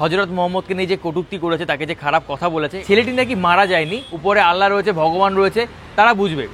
হযরত মুহাম্মদকে নিয়ে যে কটূক্তি করেছে, তাকে যে খারাপ কথা বলেছে, ছেলেটি নাকি মারা যায়নি, উপরে আল্লাহ রয়েছে, ভগবান রয়েছে, তারা বুঝবে।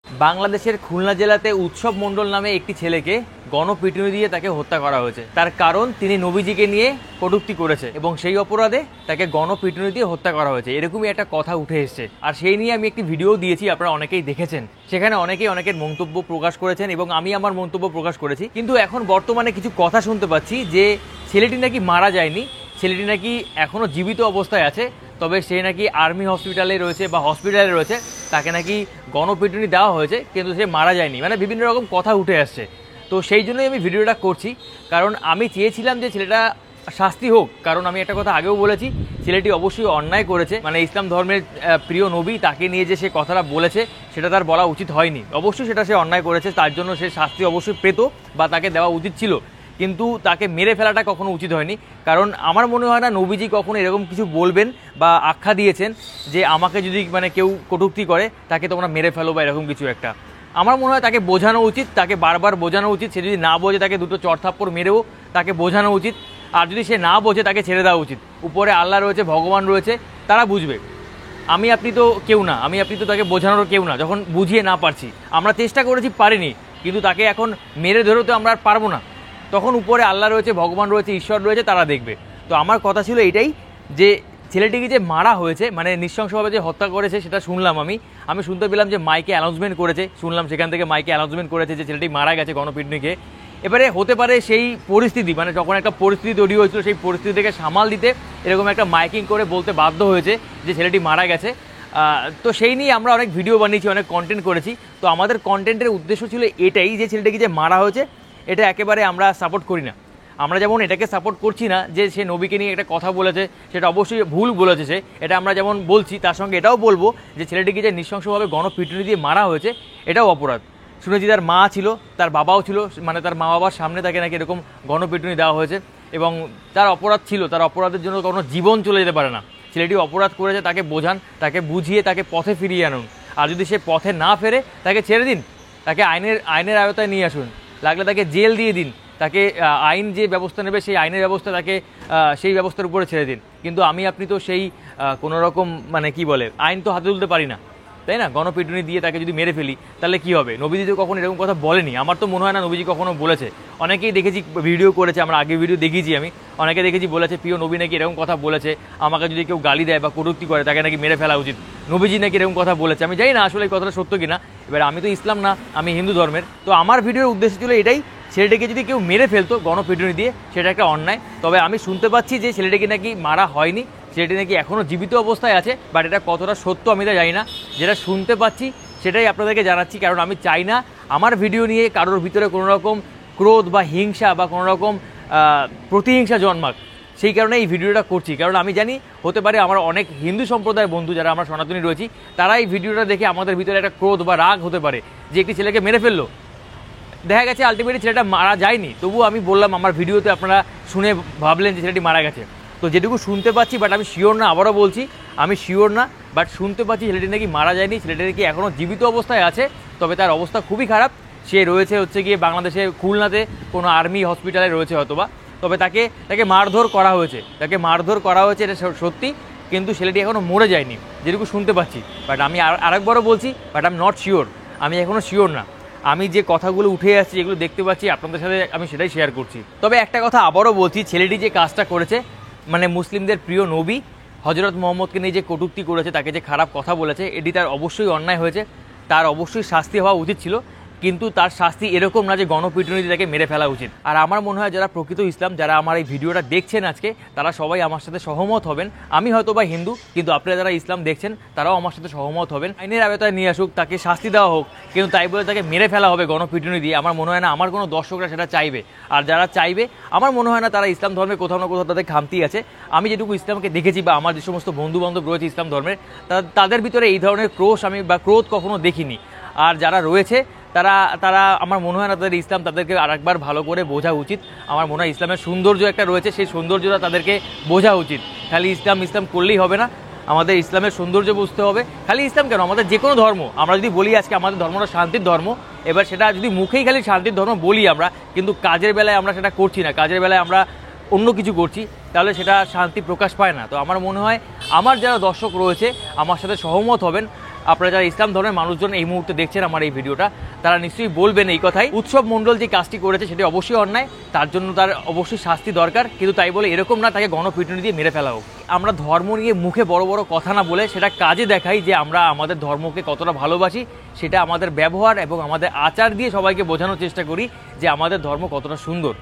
বাংলাদেশের খুলনা জেলাতে উৎসব মণ্ডল নামে একটি ছেলেকে গণপিটুনি দিয়ে তাকে হত্যা করা হয়েছে। তার কারণ তিনি নবীজিকে নিয়ে কটূক্তি করেছে এবং সেই অপরাধে তাকে গণপিটুনি দিয়ে হত্যা করা হয়েছে, এরকমই একটা কথা উঠে এসেছে। আর সেই নিয়ে আমি একটি ভিডিও দিয়েছি, আপনারা অনেকেই দেখেছেন। সেখানে অনেকেই অনেকের মন্তব্য প্রকাশ করেছেন এবং আমি আমার মন্তব্য প্রকাশ করেছি। কিন্তু এখন বর্তমানে কিছু কথা শুনতে পাচ্ছি যে ছেলেটি নাকি মারা যায়নি, ছেলেটি নাকি এখনও জীবিত অবস্থায় আছে, তবে সে নাকি আর্মি হসপিটালে রয়েছে বা হসপিটালে রয়েছে, তাকে নাকি গণপিটুনি দেওয়া হয়েছে, কিন্তু সে মারা যায়নি। মানে বিভিন্ন রকম কথা উঠে আসছে। তো সেই জন্যই আমি ভিডিওটা করছি, কারণ আমি চেয়েছিলাম যে ছেলেটা শাস্তি হোক। কারণ আমি একটা কথা আগেও বলেছি, ছেলেটি অবশ্যই অন্যায় করেছে। মানে ইসলাম ধর্মের প্রিয় নবী, তাকে নিয়ে যে সে কথাটা বলেছে সেটা তার বলা উচিত হয়নি। অবশ্যই সেটা সে অন্যায় করেছে, তার জন্য সে শাস্তি অবশ্যই পেত বা তাকে দেওয়া উচিত ছিল, কিন্তু তাকে মেরে ফেলাটা কখনো উচিত হয়নি। কারণ আমার মনে হয় না নবীজি কখনো এরকম কিছু বলবেন বা আখ্যা দিয়েছেন যে আমাকে যদি মানে কেউ কটূক্তি করে তাকে তোমরা মেরে ফেলো বা এরকম কিছু একটা। আমার মনে হয় তাকে বোঝানো উচিত, তাকে বারবার বোঝানো উচিত। সে যদি না বোঝে তাকে দুটো চড়থাপ্পড় মেরেও তাকে বোঝানো উচিত। আর যদি সে না বোঝে তাকে ছেড়ে দেওয়া উচিত। উপরে আল্লাহ রয়েছে, ভগবান রয়েছে, তারা বুঝবে। আমি আপনি তো কেউ না, আমি আপনি তো তাকে বোঝানোর কেউ না, যখন বুঝিয়ে না পারছি। আমরা চেষ্টা করেছি, পারিনি, কিন্তু তাকে এখন মেরে ধরেও তো আমরা আর পারবো না। তখন উপরে আল্লাহ রয়েছে, ভগবান রয়েছে, ঈশ্বর রয়েছে, তারা দেখবে। তো আমার কথা ছিল এটাই যে ছেলেটিকে যে মারা হয়েছে, মানে নৃশংসভাবে যে হত্যা করেছে, সেটা শুনলাম আমি শুনতে পেলাম যে মাইকে অ্যানাউন্সমেন্ট করেছে, শুনলাম সেখান থেকে মাইকে অ্যানাউন্সমেন্ট করেছে যে ছেলেটি মারা গেছে গণপিটুনিকে। এবারে হতে পারে সেই পরিস্থিতি, মানে যখন একটা পরিস্থিতি তৈরি হয়েছিল, সেই পরিস্থিতি থেকে সামাল দিতে এরকম একটা মাইকিং করে বলতে বাধ্য হয়েছে যে ছেলেটি মারা গেছে। তো সেই নিয়ে আমরা অনেক ভিডিও বানিয়েছি, অনেক কন্টেন্ট করেছি। তো আমাদের কন্টেন্টের উদ্দেশ্য ছিল এটাই যে ছেলেটিকে যে মারা হয়েছে এটা একেবারে আমরা সাপোর্ট করি না। আমরা যেমন এটাকে সাপোর্ট করছি না যে সে নবীকে নিয়ে একটা কথা বলেছে, সেটা অবশ্যই ভুল বলেছে সে, এটা আমরা যেমন বলছি, তার সঙ্গে এটাও বলবো যে ছেলেটিকে যে নৃশংসভাবে গণপিটুনি দিয়ে মারা হয়েছে এটাও অপরাধ। শুনেছি তার মা ছিল, তার বাবাও ছিল, মানে তার মা বাবার সামনে তাকে নাকি এরকম গণপিটুনি দেওয়া হয়েছে এবং তার অপরাধ ছিল, তার অপরাধের জন্য কোনো জীবন চলে যেতে পারে না। ছেলেটি অপরাধ করেছে, তাকে বোঝান, তাকে বুঝিয়ে তাকে পথে ফিরিয়ে আনুন। আর যদি সে পথে না ফেরে তাকে ছেড়ে দিন, তাকে আইনের আয়তায় নিয়ে আসুন, লাগলে তাকে জেল দিয়ে দিন, তাকে আইন যে ব্যবস্থা নেবে সেই আইনের ব্যবস্থা তাকে সেই ব্যবস্থার উপরে ছেড়ে দিন। কিন্তু আমি আপনি তো সেই কোনো রকম মানে কি বলে আইন তো হাতে তুলতে পারি না, তাই না? গণপিটুনি দিয়ে তাকে যদি মেরে ফেলি তাহলে কি হবে? নবীজি তো কখনো এরকম কথা বলেনি, আমার তো মনে হয় না নবীজি কখনো বলেছে। অনেকেই দেখেছি ভিডিও করেছে, আমরা আগে ভিডিও দেখিয়েছি, আমি অনেকে দেখেছি বলেছে প্রিয় নবী নাকি এরকম কথা বলেছে, আমাকে যদি কেউ গালি দেয় বা কটূক্তি করে তাকে নাকি মেরে ফেলা উচিত, নবীজি নাকি এরকম কথা বলেছে। আমি জানি না আসলে এই কথাটা সত্য কিনা। এবার আমি তো ইসলাম না, আমি হিন্দু ধর্মের। তো আমার ভিডিওর উদ্দেশ্য ছিল এটাই, ছেলেটাকে যদি কেউ মেরে ফেলতো গণপিটুনি দিয়ে সেটা একটা অন্যায়। তবে আমি শুনতে পাচ্ছি যে ছেলেটাকে নাকি মারা হয়নি, ছেলেটি নাকি এখনও জীবিত অবস্থায় আছে, বাট এটা কতটা সত্য আমি তো জানি না। যেটা শুনতে পাচ্ছি সেটাই আপনাদেরকে জানাচ্ছি, কারণ আমি চাই না আমার ভিডিও নিয়ে কারোর ভিতরে কোনো রকম ক্রোধ বা হিংসা বা কোনো রকম প্রতিহিংসা জন্মাক। সেই কারণে এই ভিডিওটা করছি, কারণ আমি জানি হতে পারে আমার অনেক হিন্দু সম্প্রদায়ের বন্ধু যারা আমরা সনাতনী রয়েছি, তারা এই ভিডিওটা দেখে আমাদের ভিতরে একটা ক্রোধ বা রাগ হতে পারে যে একটি ছেলেকে মেরে ফেললো। দেখা গেছে আলটিমেটলি ছেলেটা মারা যায়নি, তবুও আমি বললাম আমার ভিডিওতে আপনারা শুনে ভাবলেন যে ছেলেটি মারা গেছে। তো যেটুকু শুনতে পাচ্ছি, বাট আমি শিওর না, আবারও বলছি আমি শিওর না, বাট শুনতে পাচ্ছি ছেলেটি নাকি মারা যায়নি, ছেলেটি নাকি এখনও জীবিত অবস্থায় আছে। তবে তার অবস্থা খুবই খারাপ, সে রয়েছে হচ্ছে গিয়ে বাংলাদেশে খুলনাতে কোনো আর্মি হসপিটালে রয়েছে হয়তোবা। তবে তাকে মারধর করা হয়েছে, এটা সত্যি, কিন্তু ছেলেটি এখনও মরে যায়নি যেটুকু শুনতে পাচ্ছি। বাট আমি আরেকবারও বলছি, but I am not sure, আমি এখনও শিওর না। আমি যে কথাগুলো উঠে আসছি, যেগুলো দেখতে পাচ্ছি আপনাদের সাথে আমি সেটাই শেয়ার করছি। তবে একটা কথা আবারও বলছি, ছেলেটি যে কাজটা করেছে, মানে মুসলিমদের প্রিয় নবী হযরত মুহাম্মদকে নিয়ে যে কটূক্তি করেছে, তাকে যে খারাপ কথা বলেছে, এটি তার অবশ্যই অন্যায় হয়েছে, তার অবশ্যই শাস্তি হওয়া উচিত ছিল। কিন্তু তার শাস্তি এরকম না যে গণপিটুনি তাকে মেরে ফেলা উচিত। আর আমার মনে হয় যারা প্রকৃত ইসলাম, যারা আমার এই ভিডিওটা দেখছেন আজকে, তারা সবাই আমার সাথে সহমত হবেন। আমি হয়তো বা হিন্দু, কিন্তু আপনারা যারা ইসলাম দেখছেন তারাও আমার সাথে সহমত হবেন। আইনের আওতায় নিয়ে আসুক, তাকে শাস্তি দেওয়া হোক, কিন্তু তাই বলে তাকে মেরে ফেলা হবে গণপিটুনি দিয়ে, আমার মনে হয় না আমার কোনো দর্শকরা সেটা চাইবে। আর যারা চাইবে, আমার মনে হয় না তারা ইসলাম ধর্মে কোথাও না কোথাও তাদের খামতি আছে। আমি যেটুকু ইসলামকে দেখেছি বা আমার যে সমস্ত বন্ধু বান্ধব রয়েছে ইসলাম ধর্মের, তাদের ভিতরে এই ধরনের ক্রোশ আমি বা ক্রোধ কখনো দেখিনি। আর যারা রয়েছে তারা আমার মনে হয় না তাদের ইসলাম তাদেরকে আরেকবার ভালো করে বোঝা উচিত। আমার মনে হয় ইসলামের সৌন্দর্য একটা রয়েছে, সেই সৌন্দর্যটা তাদেরকে বোঝা উচিত। খালি ইসলাম করলেই হবে না, আমাদের ইসলামের সৌন্দর্য বুঝতে হবে। খালি ইসলাম কেন, আমাদের যে কোনো ধর্ম, আমরা যদি বলি আজকে আমাদের ধর্মটা শান্তির ধর্ম, এবার সেটা যদি মুখেই খালি শান্তির ধর্ম বলি আমরা, কিন্তু কাজের বেলায় আমরা সেটা করছি না। কাজের বেলায় আমরা অন্য কিছু করছি, তাহলে সেটা শান্তি প্রকাশ পায় না। তো আমার মনে হয় আমার যারা দর্শক রয়েছে আমার সাথে সহমত হবেন, আপনারা যারা ইসলাম ধর্মের মানুষজন এই মুহূর্তে দেখছেন আমার এই ভিডিওটা, তারা নিশ্চয়ই বলবেন এই কথাই, উৎসব মণ্ডল যে কাজটি করেছে সেটি অবশ্যই অন্যায়, তার জন্য তার অবশ্যই শাস্তি দরকার, কিন্তু তাই বলে এরকম না তাকে গণপিটুনি দিয়ে মেরে ফেলা হোক। আমরা ধর্ম নিয়ে মুখে বড় বড় কথা না বলে সেটা কাজে দেখাই যে আমরা আমাদের ধর্মকে কতটা ভালোবাসি, সেটা আমাদের ব্যবহার এবং আমাদের আচার দিয়ে সবাইকে বোঝানোর চেষ্টা করি যে আমাদের ধর্ম কতটা সুন্দর।